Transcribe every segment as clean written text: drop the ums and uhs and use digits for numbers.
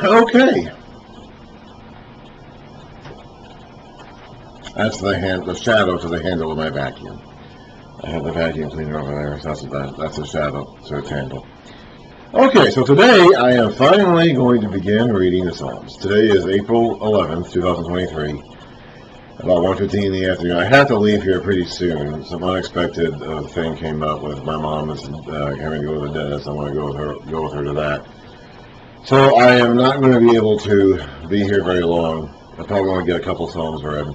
Okay. That's the shadow to the handle of my vacuum. I have the vacuum cleaner over there, so that's the shadow to its handle. Okay, so today I am finally going to begin reading the Psalms. Today is April 11th, 2023, about 1:15 in the afternoon. I have to leave here pretty soon. Some unexpected thing came up with my mom is having to go to the dentist. I want to go with her to that. So I am not going to be able to be here very long. I probably want to get a couple Psalms read.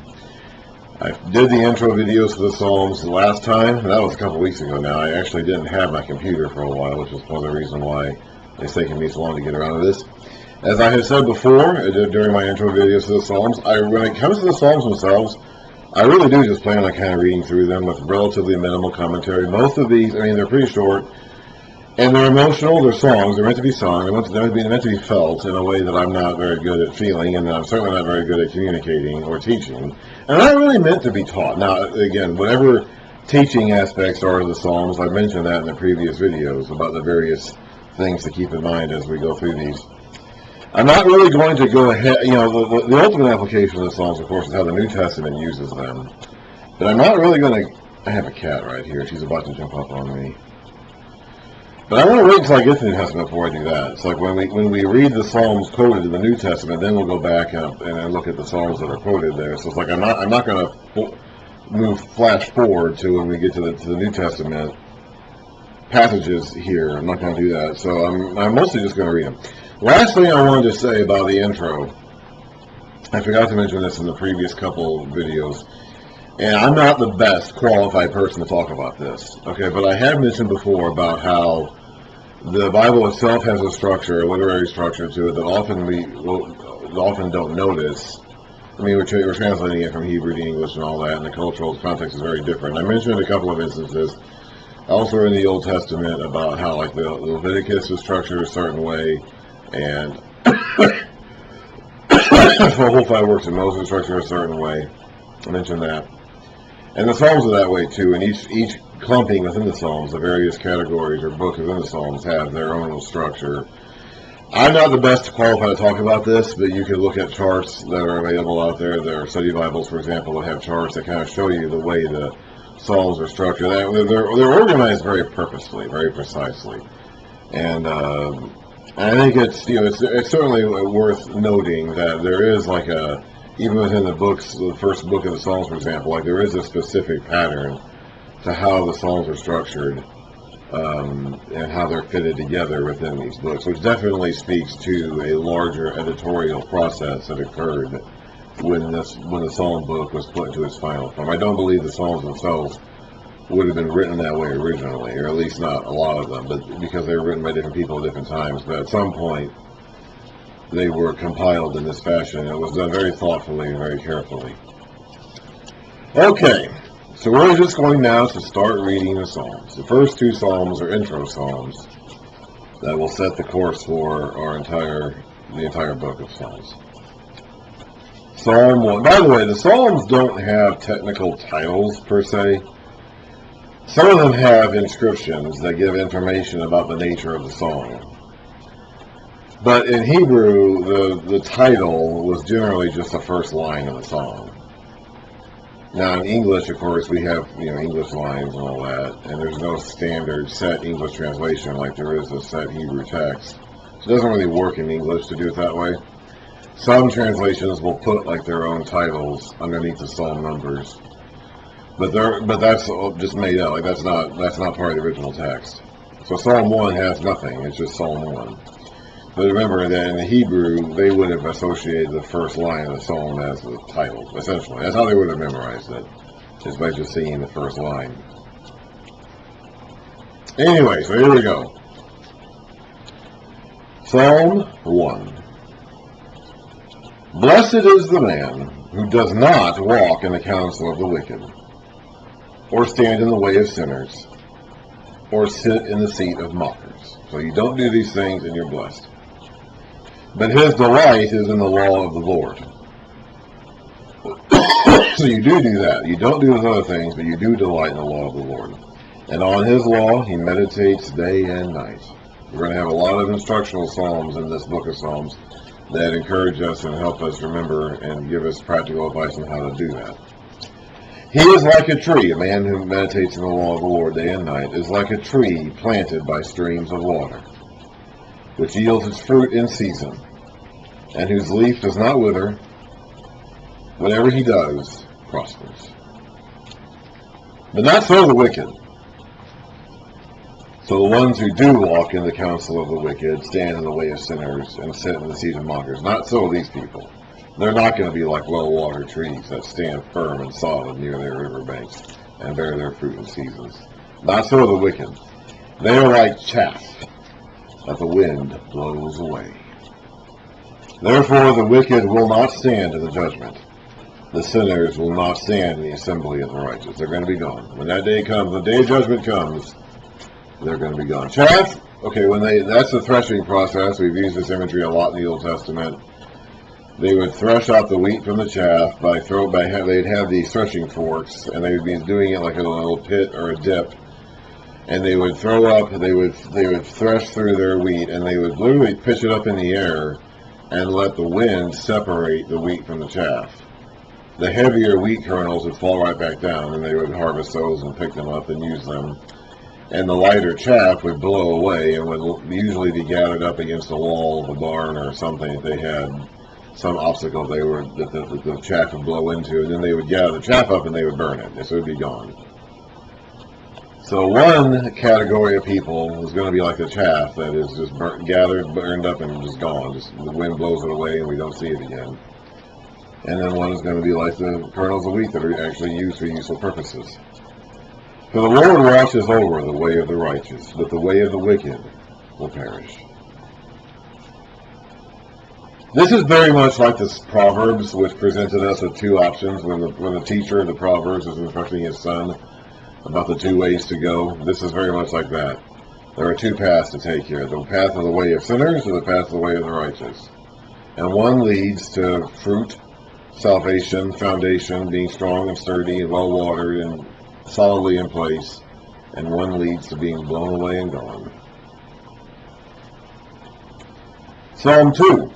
I did the intro videos for the Psalms the last time. That was a couple weeks ago now. I actually didn't have my computer for a while, which was one of the reasons why it's taken me so long to get around to this. As I have said before, during my intro videos for the Psalms, when it comes to the Psalms themselves, I really do just plan on kind of reading through them with relatively minimal commentary. Most of these, I mean, they're pretty short, and they're emotional. They're songs. They're meant to be sung. They're meant to be felt in a way that I'm not very good at feeling, and I'm certainly not very good at communicating or teaching. And they're not really meant to be taught. Now, again, whatever teaching aspects are of the Psalms, I mentioned that in the previous videos about the various things to keep in mind as we go through these. I'm not really going to go ahead, the ultimate application of the Psalms, of course, is how the New Testament uses them. But I'm not really going to, I have a cat right here. She's about to jump up on me. But I want to wait until I get to the New Testament before I do that. It's like when we read the Psalms quoted in the New Testament, then we'll go back and look at the Psalms that are quoted there. So it's like I'm not going to flash forward to when we get to the New Testament passages here. I'm not going to do that. So I'm mostly just going to read them. Last thing I wanted to say about the intro, I forgot to mention this in the previous couple videos, and I'm not the best qualified person to talk about this, okay, but I have mentioned before about how the Bible itself has a structure, a literary structure to it that often don't notice. I mean, we're translating it from Hebrew to English and all that, and the cultural context is very different. I mentioned a couple of instances, also in the Old Testament, about how like the Leviticus is structured a certain way, and the whole 5 works of Moses is structured a certain way. I mentioned that. And the Psalms are that way too, and each clumping within the Psalms, the various categories or books within the Psalms have their own structure. I'm not the best qualified to talk about this, but you can look at charts that are available out there. There are study Bibles, for example, that have charts that kind of show you the way the Psalms are structured. They're organized very purposefully, very precisely. And I think it's certainly worth noting that there is like even within the books, the first book of the Psalms, for example, like there is a specific pattern to how the Psalms are structured and how they're fitted together within these books, which definitely speaks to a larger editorial process that occurred when the Psalm book was put into its final form. I don't believe the Psalms themselves would have been written that way originally, or at least not a lot of them, but because they were written by different people at different times. But at some point, they were compiled in this fashion. It was done very thoughtfully and very carefully. Okay, so we're just going now to start reading the Psalms. The first 2 Psalms are intro Psalms that will set the course for the entire book of Psalms. Psalm 1. By the way, the Psalms don't have technical titles per se. Some of them have inscriptions that give information about the nature of the song. But in Hebrew, the title was generally just the first line of the song. Now in English, of course, we have English lines and all that, and there's no standard set English translation like there is a set Hebrew text. So it doesn't really work in English to do it that way. Some translations will put like their own titles underneath the psalm numbers, but that's just made up. Like that's not part of the original text. So Psalm 1 has nothing. It's just Psalm 1. But remember that in the Hebrew, they would have associated the first line of the psalm as the title, essentially. That's how they would have memorized it, is by just seeing the first line. Anyway, so here we go. Psalm 1. Blessed is the man who does not walk in the counsel of the wicked, or stand in the way of sinners, or sit in the seat of mockers. So you don't do these things and you're blessed. But his delight is in the law of the Lord. So you do that. You don't do those other things, but you do delight in the law of the Lord. And on his law he meditates day and night. We're going to have a lot of instructional psalms in this book of Psalms. that encourage us and help us remember and give us practical advice on how to do that. He is like a tree, a man who meditates in the law of the Lord day and night, is like a tree planted by streams of water, which yields its fruit in season, and whose leaf does not wither. Whatever he does prospers. But not so the wicked. So the ones who do walk in the counsel of the wicked stand in the way of sinners and sit in the seat of mockers. Not so these people. They're not going to be like well-watered trees that stand firm and solid near their riverbanks and bear their fruit in seasons. Not so the wicked. They are like chaff that the wind blows away. Therefore the wicked will not stand in the judgment. The sinners will not stand in the assembly of the righteous. They're going to be gone. When that day comes, the day of judgment comes, they're going to be gone. Chaff, okay, that's the threshing process. We've used this imagery a lot in the Old Testament. They would thresh out the wheat from the chaff they'd have these threshing forks, and they would be doing it like in a little pit or a dip. And they would they would thresh through their wheat, and they would literally pitch it up in the air and let the wind separate the wheat from the chaff. The heavier wheat kernels would fall right back down, and they would harvest those and pick them up and use them. And the lighter chaff would blow away and would usually be gathered up against the wall of the barn or something if they had some obstacle that the chaff would blow into, and then they would gather the chaff up and they would burn it, so it would be gone. So one category of people is going to be like the chaff that is just gathered, burned up, and just gone. Just the wind blows it away and we don't see it again. And then one is going to be like the kernels of wheat that are actually used for useful purposes. For the Lord watches over the way of the righteous, but the way of the wicked will perish. This is very much like the Proverbs, which presented us with two options when the teacher of the Proverbs was instructing his son about the two ways to go. This is very much like that. There are two paths to take here, the path of the way of sinners or the path of the way of the righteous. And one leads to fruit, salvation, foundation, being strong and sturdy and well-watered and solidly in place, and one leads to being blown away and gone. Psalm 2.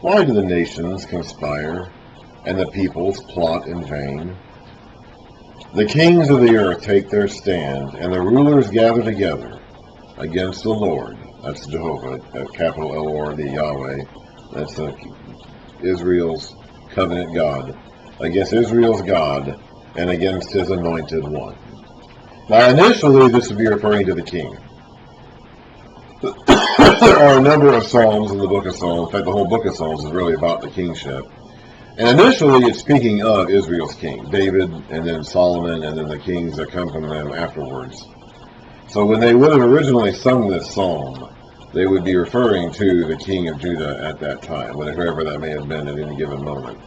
Why do the nations conspire, and the peoples plot in vain? The kings of the earth take their stand, and the rulers gather together against the Lord. That's Jehovah, capital L-O-R-D, Yahweh. That's Israel's covenant God. Against Israel's God, and against his anointed one. Now initially this would be referring to the king. There are a number of psalms in the book of Psalms. In fact, the whole book of Psalms is really about the kingship. And initially it's speaking of Israel's king, David, and then Solomon, and then the kings that come from them afterwards. So when they would have originally sung this psalm, they would be referring to the king of Judah at that time, whatever that may have been at any given moment.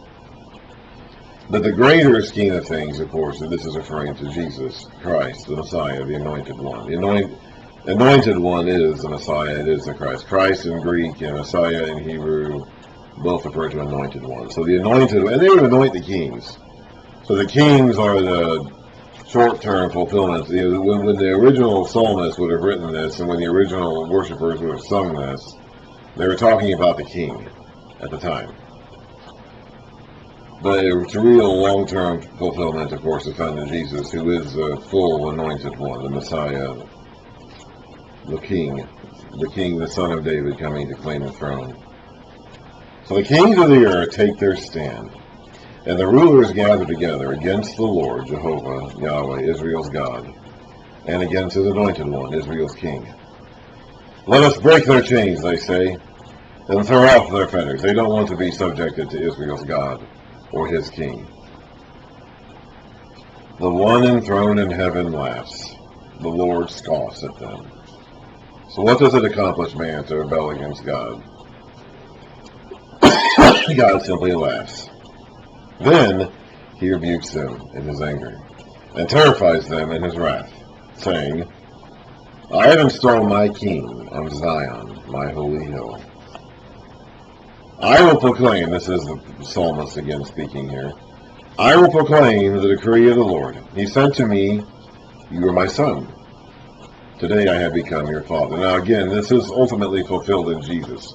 But the greater scheme of things, of course, that this is referring to Jesus Christ, the Messiah, the Anointed One. The Anointed One is the Messiah, it is the Christ. Christ in Greek and Messiah in Hebrew both refer to Anointed One. So the Anointed One, and they would anoint the kings. So the kings are the short-term fulfillments. When the original psalmist would have written this, and when the original worshipers would have sung this, they were talking about the king at the time. But its real long-term fulfillment, of course, is found in Jesus, who is the full Anointed One, the Messiah, the King, the Son of David, coming to claim the throne. So the kings of the earth take their stand, and the rulers gather together against the Lord, Jehovah, Yahweh, Israel's God, and against his Anointed One, Israel's King. Let us break their chains, they say, and throw off their fetters. They don't want to be subjected to Israel's God or his king. The one enthroned in heaven laughs. The Lord scoffs at them. So what does it accomplish man to rebel against God? God simply laughs. Then he rebukes them in his anger and terrifies them in his wrath, saying, I have installed my king on Zion, my holy hill. I will proclaim, this is the psalmist again speaking here, I will proclaim the decree of the Lord. He said to me, you are my son. Today I have become your father. Now again, this is ultimately fulfilled in Jesus.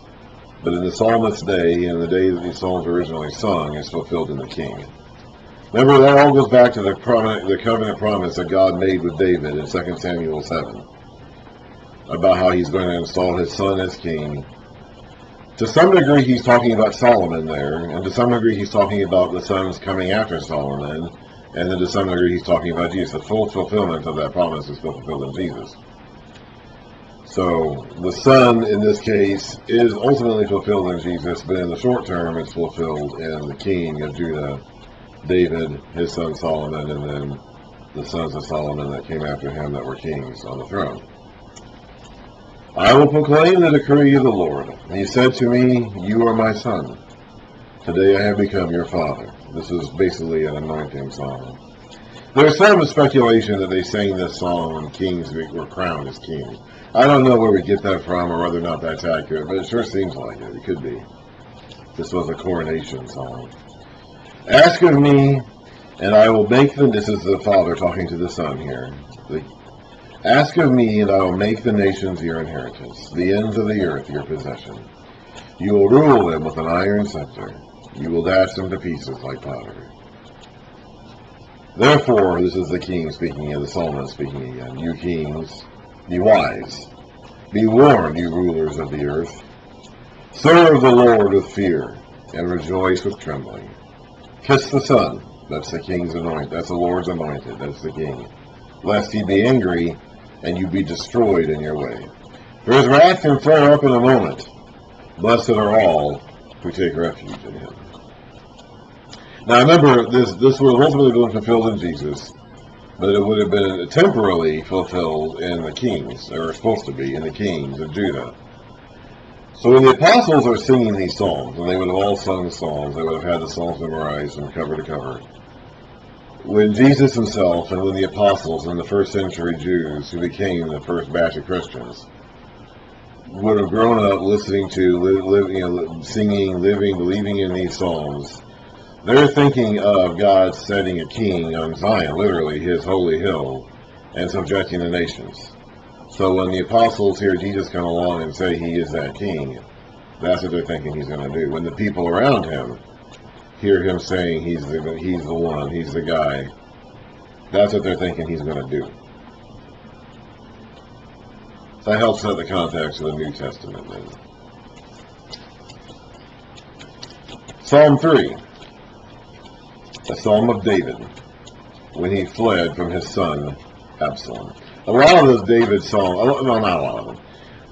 But in the psalmist's day, and the day that these psalms were originally sung, is fulfilled in the king. Remember, that all goes back to the covenant promise that God made with David in 2 Samuel 7, about how he's going to install his son as king. To some degree, he's talking about Solomon there, and to some degree, he's talking about the sons coming after Solomon, and then to some degree, he's talking about Jesus. The full fulfillment of that promise is fulfilled in Jesus. So, the son, in this case, is ultimately fulfilled in Jesus, but in the short term, it's fulfilled in the king of Judah, David, his son Solomon, and then the sons of Solomon that came after him that were kings on the throne. I will proclaim the decree of the Lord. He said to me, you are my son. Today I have become your father. This is basically an anointing song. There's some speculation that they sang this song when kings were crowned as king. I don't know where we get that from or whether or not that's accurate, but it sure seems like it. It could be. This was a coronation song. Ask of me, and I will make them. This is the father talking to the son here. Ask of me, and I will make the nations your inheritance, the ends of the earth your possession. You will rule them with an iron scepter. You will dash them to pieces like pottery. Therefore, this is the king speaking, and the psalmist speaking again. You kings, be wise. Be warned, you rulers of the earth. Serve the Lord with fear, and rejoice with trembling. Kiss the Son. That's the king's anointed. That's the Lord's anointed. That's the king. Lest he be angry, and you be destroyed in your way. For his wrath can flare up in a moment. Blessed are all who take refuge in him. Now remember, this was ultimately been fulfilled in Jesus, but it would have been temporally fulfilled in the kings, or supposed to be, in the kings of Judah. So when the apostles are singing these psalms, and they would have all sung the psalms, they would have had the psalms memorized from cover to cover. When Jesus himself and when the apostles and the first century Jews who became the first batch of Christians would have grown up listening to, singing, living, believing in these psalms, they're thinking of God setting a king on Zion, literally his holy hill, and subjecting the nations. So when the apostles hear Jesus come along and say he is that king, that's what they're thinking he's going to do. When the people around him hear him saying he's the one, he's the guy, that's what they're thinking he's going to do. So that helps set the context of the New Testament then. Psalm 3, a psalm of David, when he fled from his son Absalom. A lot of those David songs, no, not a lot of them,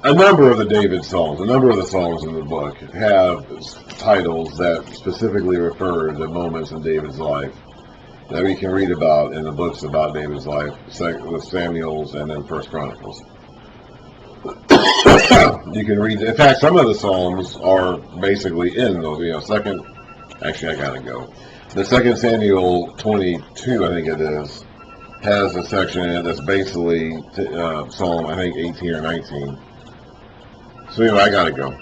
a number of the David songs, a number of the songs in the book have titles that specifically refer to moments in David's life that we can read about in the books about David's life, with Samuel's and then First Chronicles. You can read, in fact, some of the Psalms are basically in those, actually I gotta go. The 2 Samuel 22, I think it is, has a section in it that's basically Psalm, I think, 18 or 19. So anyway, I gotta go.